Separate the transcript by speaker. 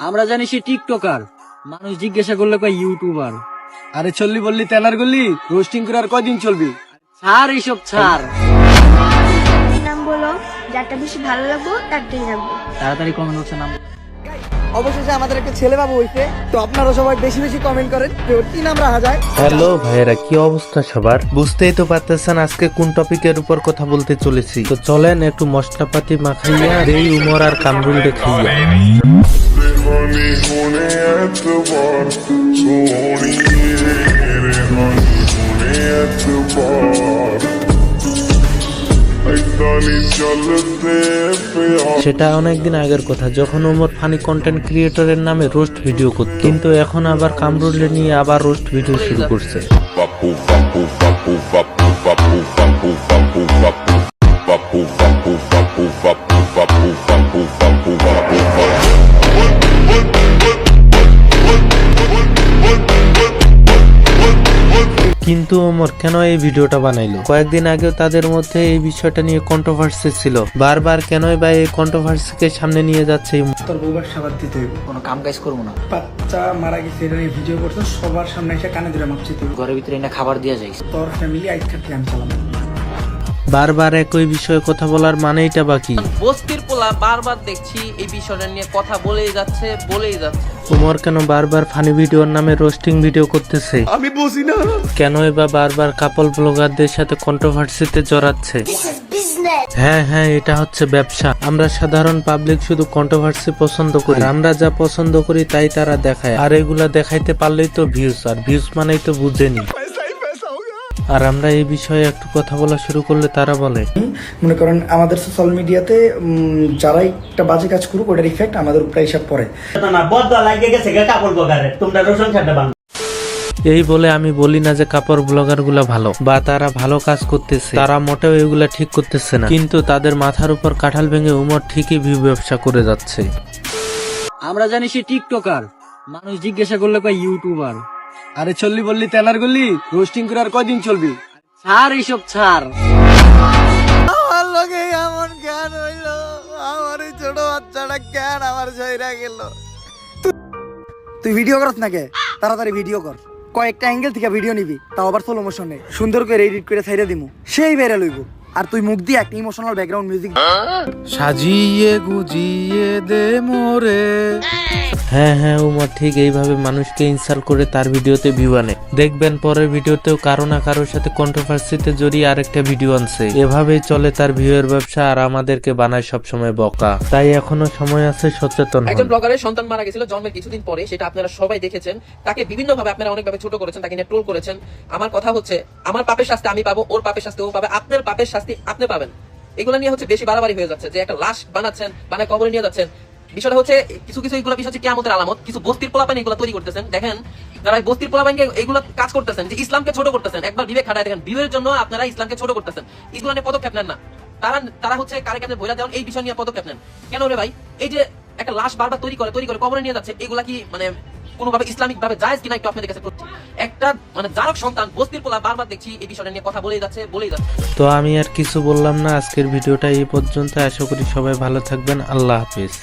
Speaker 1: আমরা জানি সে টিকটকার, মানুষ জিজ্ঞাসা করলে কয় ইউটিউবার।
Speaker 2: আরে চললি বললি তেনার গলি রোস্টিং করে আর কয়দিন চলবি?
Speaker 1: ছাড় এইসব ছাড়,
Speaker 3: নাম বলো, যারটা বেশি ভালো লাগবো তারটাই যাবো।
Speaker 1: তাড়াতাড়ি কমেন্ট বক্সে নাম।
Speaker 2: অবশেষে আমাদের একটা ছেলে বাবু হইছে, তো আপনারা সবাই বেশি বেশি কমেন্ট করেন যে ওর কি নাম রাখা যায়।
Speaker 4: হ্যালো ভাইরা, কি অবস্থা সবার? বুঝতেই তো পারতেছেন আজকে কোন টপিকের উপর কথা বলতে চলেছি। তো চলেন একটু মশলাপাতি মাখাইয়া এই উমর আর কামরুল দেখাইয়া। সেটা অনেকদিন আগের কথা, যখন ওমর ফানি কন্টেন্ট ক্রিয়েটরের নামে রোস্ট ভিডিও করত, কিন্তু এখন আবার কামরুলে নিয়ে আবার রোস্ট ভিডিও শুরু করছে। কিন্তু ওমর কেন এই ভিডিওটা বানাইলো? কয়েকদিন আগেও তাদের মধ্যে এই বিষয়টা নিয়ে কন্ট্রোভার্সি ছিল, বারবার কেনই বা এই কন্ট্রোভার্সিকে সামনে নিয়ে যাচ্ছে।
Speaker 2: তোর বউবার সাবাদ দিতে হইব,
Speaker 1: কোনো কাম কাজ করবো না,
Speaker 2: বাচ্চা মারা গেছে এটা নিয়ে ভিডিও করছো, সবার সামনে এসে কানে ধরে মাপছি তুই।
Speaker 1: ঘরের ভিতরে এনে খাবার দিয়া যাই।
Speaker 2: তোর ফ্যামিলি আইট খাটি আমি চালাম।
Speaker 4: বারবার একই বিষয়ে কথা বলার মানেইটা বাকি।
Speaker 5: বস্তির পোলা বারবার দেখছি এই বিষয়টা নিয়ে কথা বলেই যাচ্ছে।
Speaker 4: ওমর কেন বারবার ফানি ভিডিওর নামে রোস্টিং ভিডিও করতেছে?
Speaker 2: আমি বুঝি না
Speaker 4: কেনই বা বারবার কাপল ব্লগারদের সাথে কন্ট্রোভার্সিতে জড়াচ্ছে? হ্যাঁ, এটা হচ্ছে ব্যবসা। আমরা সাধারণ পাবলিক শুধু কন্ট্রোভার্সি পছন্দ করি, আমরা যা পছন্দ করি তাই তারা দেখায়, আর এগুলা দেখাইতে পারলেই তো ভিউজ, আর ভিউজ মানেই তো বুঝেনি। আর আমরা এই বিষয়ে একটু কথা বলা শুরু করলে তারা বলে,
Speaker 2: মনে করেন আমাদের সোশ্যাল মিডিয়াতে যারাই একটা বাজে কাজ করুক ওটার ইফেক্ট আমাদের উপরে হিসাব পড়ে।
Speaker 4: এই বলে আমি বলি না যে কাপড় ব্লগার গুলা ভালো বা তারা ভালো কাজ করতেছে, তারা মোটেও এগুলা ঠিক করতেছে না, কিন্তু তাদের মাথার উপর কাঁঠাল ভেঙে উমর ঠিকই ভিউ ব্যবসা করে যাচ্ছে।
Speaker 1: আমরা জানি সে টিকটকার, মানুষ জিজ্ঞাসা করলে কয় ইউটিউবার।
Speaker 2: আরে চললি বললি তেনার গলি রোস্টিং করে আর কয়দিন চলবি?
Speaker 1: ছাড় এইসব ছাড়,
Speaker 2: আমার লগে এমন জ্ঞান হইলো, আমার এই ছোট বাচ্চাটা জ্ঞান আমার জয়রা গেল। তুই ভিডিও করছ নাকি? তাড়াতাড়ি ভিডিও কর, কয়েকটা অ্যাঙ্গেল থেকে ভিডিও নিবি, তাও আবার স্লো মোশনে সুন্দর করে এডিট করে ছাইড়া দিমু, সেই বেরে লইব। আর তুই মুখ দিয়ে একটা ইমোশনাল ব্যাকগ্রাউন্ড মিউজিক
Speaker 4: সাজিয়ে গুজিয়ে দে মোরে। হ্যাঁ, উমর ঠিক এইভাবে মানুষকে ইনসাল্ট করে তার ভিডিওতে ভিউ আনে। দেখবেন পরের ভিডিওতেও কারো না কারোর সাথে কন্ট্রোভার্সিতে জড়িয়ে আরেকটা ভিডিও আনছে। এভাবেই চলে তার ভিউয়ের ব্যবসা, আর আমাদেরকে বানায় সবসময় বকা। তাই এখনো সময় আছে, সচেতন হন।
Speaker 5: একজন ব্লগারের সন্তান মারা গেছিল জন্মের কিছুদিন পরে, সেটা আপনারা সবাই দেখেছেন। তাকে বিভিন্ন ভাবে আপনারা অনেকভাবে ছোট করেছেন, তাকে নিয়ে ট্রোল করেছেন। আমার কথা হচ্ছে, আমার পাপের শাস্তি আমি পাবো, ওর পাপের শাস্তি ও পাবে, আপনার পাপের শাস্তি আপনি পাবেন। এগুলো নিয়ে হচ্ছে বেশি বাড়াবাড়ি হয়ে যাচ্ছে, যে একটা লাশ বানাচ্ছেন, বানায় কবরে নিয়ে যাচ্ছেন। বিষয়টা হচ্ছে কিছু এগুলো বিষয় হচ্ছে কিয়ামতের আলামত। কিছু বস্তির পোলাপাইন এগুলো তৈরি করতেছেন। দেখেন যারা বস্তির পোলাপাইনকে এগুলো কাজ করতেছেন, যে ইসলামকে ছোট করতেছেন, একবার বিবেক খাটায় দেখেন, বিবেকের জন্য আপনারা ইসলামকে ছোট করতেছেন। এগুলো নিয়ে পদক্ষেপ নেন না। তারা হচ্ছে কারে কাছে বইলা দেন, এই বিষয় নিয়ে পদক্ষেপ নেন কেন রে ভাই? এই যে একটা লাশ বারবার তৈরি করে কবরে নিয়ে যাচ্ছে, এগুলা কি মানে কোনোভাবে ইসলামিক ভাবে জায়েজ কিনা একটু আপনাদের কাছে করছি। একটা মানে জারক সন্তান বস্তির পোলা বারবার দেখছি এই বিষয়টা নিয়ে কথা বলেই যাচ্ছে।
Speaker 4: তো আমি আর কিছু বললাম না, আজকের ভিডিওটা এই পর্যন্ত। আশা করি সবাই ভালো থাকবেন। আল্লাহ হাফেজ।